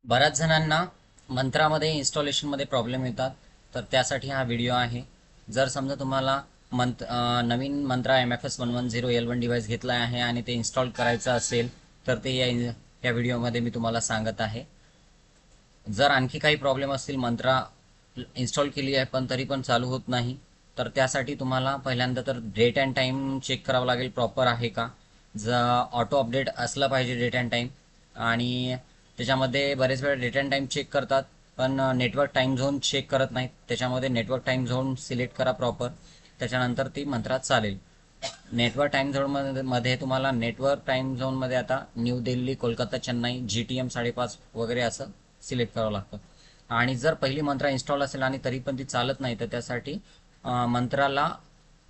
बऱ्याच जणांना मंत्रामध्ये इन्स्टॉलेशनमध्ये प्रॉब्लेम येतात, तर त्यासाठी हा व्हिडिओ आहे. जर समजा तुम्हाला नवीन मंत्रा MFS 110L1 डिव्हाइस घेतला आहे आणि ते इन्स्टॉल करायचं असेल, तर ते या व्हिडिओमध्ये मी तुम्हाला सांगत आहे. जर आणखी काही प्रॉब्लेम असतील, मंत्रा इन्स्टॉल केली आहे पण तरी पण चालू होत नाही, तर त्यासाठी तुम्हाला पहिल्यांदा तर डेट अँड टाईम चेक करावं लागेल प्रॉपर आहे का. जर ऑटो अपडेट असलं पाहिजे डेट अँड टाईम. आणि त्याच्यामध्ये बरेच वेळा डेट अँड टाईम चेक करतात पण नेटवर्क टाईम झोन चेक करत नाहीत. त्याच्यामध्ये नेटवर्क टाईम झोन सिलेक्ट करा प्रॉपर, त्याच्यानंतर ती मंत्रात चालेल. नेटवर्क टाईम झोन मध्ये तुम्हाला नेटवर्क टाईम झोनमध्ये आता न्यू दिल्ली, कोलकाता, चेन्नई, GTM 5:30 वगैरे असं सिलेक्ट करावं लागतं. आणि जर पहिली मंत्रा इन्स्टॉल असेल आणि तरी पण ती चालत नाही, तर त्यासाठी मंत्राला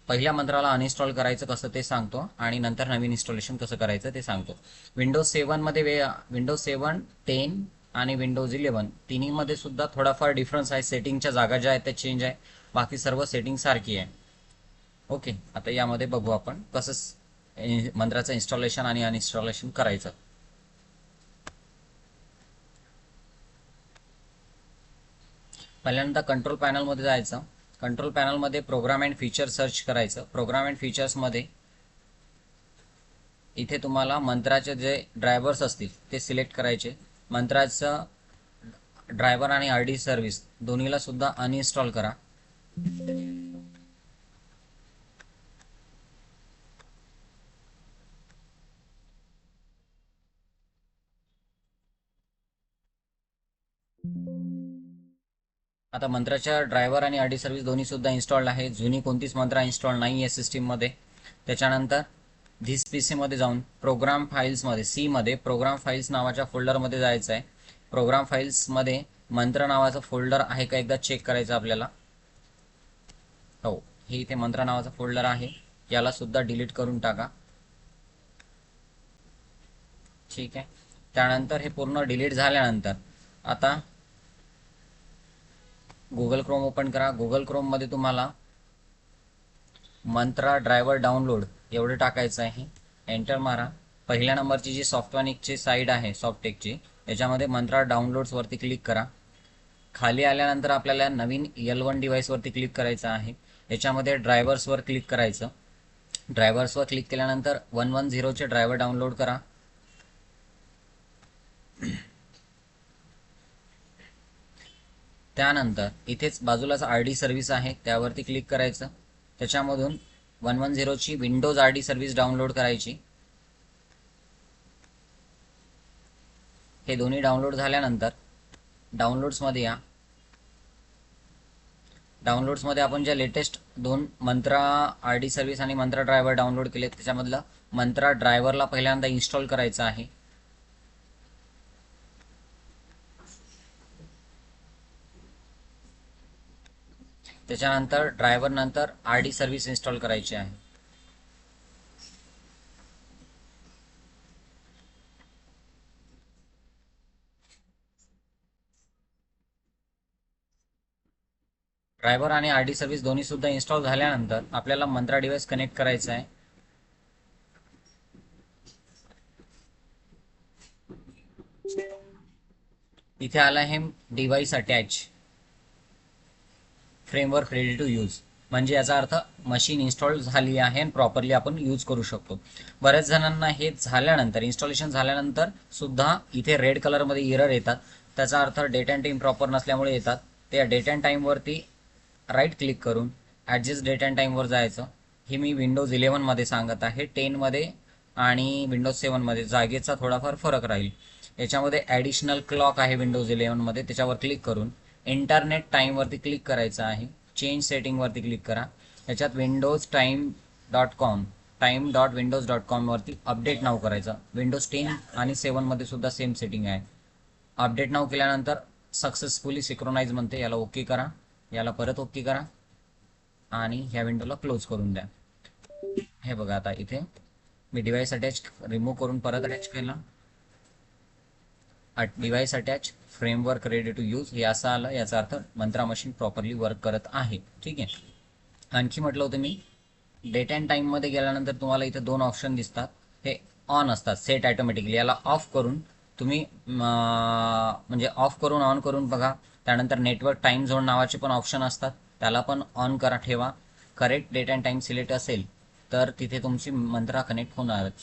पहिल्या मंत्राला अनइन्स्टॉल करायचं कसं ते सांगतो आणि नंतर नवीन इन्स्टॉलेशन कसं करायचं ते सांगतो. विंडोज 7 10 आणि विंडोज 11 तिन्हीमध्ये सुद्धा थोडाफार डिफरन्स आहे. सेटिंगच्या जागा ज्या आहेत त्या चेंज आहे, बाकी सर्व सेटिंग सारखी आहे. ओके, आता यामध्ये बघू आपण कसं मंत्राचं इन्स्टॉलेशन आणि अनइन्स्टॉलेशन करायचं. पहिल्यांदा कंट्रोल पॅनलमध्ये जायचं. कंट्रोल पॅनलमध्ये प्रोग्राम अँड फीचर सर्च करायचं. प्रोग्राम अँड फीचर्समध्ये इथे तुम्हाला मंत्राचे जे ड्रायव्हर्स असतील ते सिलेक्ट करायचे. मंत्राचं ड्रायव्हर आणि RD सर्व्हिस दोन्हीला सुद्धा अनइन्स्टॉल करा. आता मंत्राच्या ड्रायव्हर आणि RD सर्व्हिस दोन्ही सुद्धा इन्स्टॉल्ड आहे. जुनी कोणतीच मंत्रा इन्स्टॉल नाही आहे सिस्टीममध्ये. त्याच्यानंतर धिस PC मध्ये जाऊन प्रोग्राम फाईल्समध्ये मध्ये प्रोग्राम फाईल्स नावाच्या फोल्डरमध्ये जायचं आहे. प्रोग्राम फाईल्समध्ये मंत्र नावाचं फोल्डर आहे का एकदा चेक करायचं आपल्याला. हो, हे इथे मंत्र नावाचं फोल्डर आहे, याला सुद्धा डिलीट करून टाका. ठीक आहे. त्यानंतर हे पूर्ण डिलीट झाल्यानंतर आता गुगल क्रोम ओपन करा. गुगल क्रोममध्ये तुम्हाला मंत्रा ड्रायव्हर डाउनलोड एवढं टाकायचं आहे. एंटर मारा. पहिल्या नंबरची जी सॉफ्टवॅनिकची साईड आहे सॉफ्टटेकची, त्याच्यामध्ये मंत्रा डाउनलोड्सवरती क्लिक करा. खाली आल्यानंतर आपल्याला नवीन L1 डिव्हाइसवरती क्लिक करायचं आहे. याच्यामध्ये ड्रायव्हर्सवर क्लिक करायचं. ड्रायव्हर्सवर क्लिक केल्यानंतर 110चे ड्रायव्हर डाउनलोड करा. त्यानंतर इथेच बाजूलाच RD सर्व्हिस आहे, त्यावरती क्लिक करायचं. त्याच्यामधून 110ची विंडोज RD सर्व्हिस डाउनलोड करायची. हे दोन्ही डाउनलोड झाल्यानंतर डाउनलोड्समध्ये या. डाउनलोड्समध्ये आपण ज्या लेटेस्ट दोन मंत्रा RD सर्व्हिस आणि मंत्रा ड्रायव्हर डाउनलोड केले, त्याच्यामधलं मंत्रा ड्रायव्हरला पहिल्यांदा इन्स्टॉल करायचं आहे. त्याच्यानंतर ड्रायव्हर नंतर RD सर्व्हिस इन्स्टॉल करायची आहे. ड्रायव्हर आणि RD सर्व्हिस दोन्ही सुद्धा इन्स्टॉल झाल्यानंतर आपल्याला मंत्रा डिव्हाइस कनेक्ट करायचं आहे. इथे आला आहे device attach framework ready to use, म्हणजे याचा अर्थ मशीन इन्स्टॉल झाली आहे आणि प्रॉपरली आपण यूज करू शकतो. बऱ्याच जणांना हे झाल्यानंतर इन्स्टॉलेशन झाल्यानंतर सुद्धा इथे रेड कलरमध्ये एरर येतात. त्याचा अर्थ डेट अँड टाईम प्रॉपर नसल्यामुळे येतात. त्या डेट अँड टाईमवरती राईट क्लिक करून ॲडजस्ट डेट अँड टाईमवर जायचं. हे मी विंडोज 11 मध्ये सांगत आहे. 10 मध्ये आणि विंडोज 7 मध्ये जागेचा थोडाफार फरक राहील. याच्यामध्ये ॲडिशनल क्लॉक आहे विंडोज 11 मध्ये, त्याच्यावर क्लिक करून इंटरनेट टाईमवरती क्लिक करायचं आहे. चेंज सेटिंगवरती क्लिक करा. याच्यात time.windows.com वरती अपडेट नाव करायचं. विंडोज 10 आणि 7 मध्ये सुद्धा सेम सेटिंग आहे. अपडेट नाव केल्यानंतर सक्सेसफुली सिक्रोनाइज म्हणते, याला ओके करा. याला परत ओके करा आणि ह्या विंडोला क्लोज करून द्या. हे बघा, आता इथे मी डिव्हाइस अटॅच रिमूव्ह करून परत अटॅच केला. Device attach framework ready to use हे असं आलं. याचा अर्थ मंत्रा मशीन प्रॉपरली वर्क करत आहे. ठीक आहे. आणखी म्हटलं होतं मी, डेट अँड टाईममध्ये गेल्यानंतर तुम्हाला इथे दोन ऑप्शन दिसतात. हे ऑन असतात सेट ऑटोमॅटिकली. याला ऑफ करून तुम्ही म्हणजे ऑफ करून ऑन करून बघा. त्यानंतर नेटवर्क टाइम झोन नावाचे पण ऑप्शन असतात, त्याला पण ऑन करा ठेवा. Correct date and time select असेल तर तिथे तुमची मंत्रा कनेक्ट होणारच.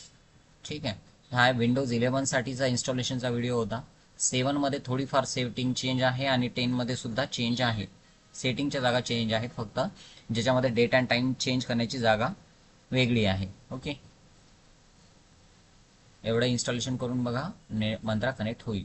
ठीक आहे. हा विंडोज 11 साठीचा इन्स्टॉलेशनचा व्हिडिओ होता. 7मध्ये थोडीफार सेटिंग चेंज आहे आणि 10मध्ये सुद्धा चेंज आहे. सेटिंगच्या जागा चेंज आहेत फक्त, ज्याच्यामध्ये डेट अँड टाइम चेंज करण्याची जागा वेगळी आहे. ओके, एवढं इन्स्टॉलेशन करून बघा, मंत्रा कनेक्ट होईल.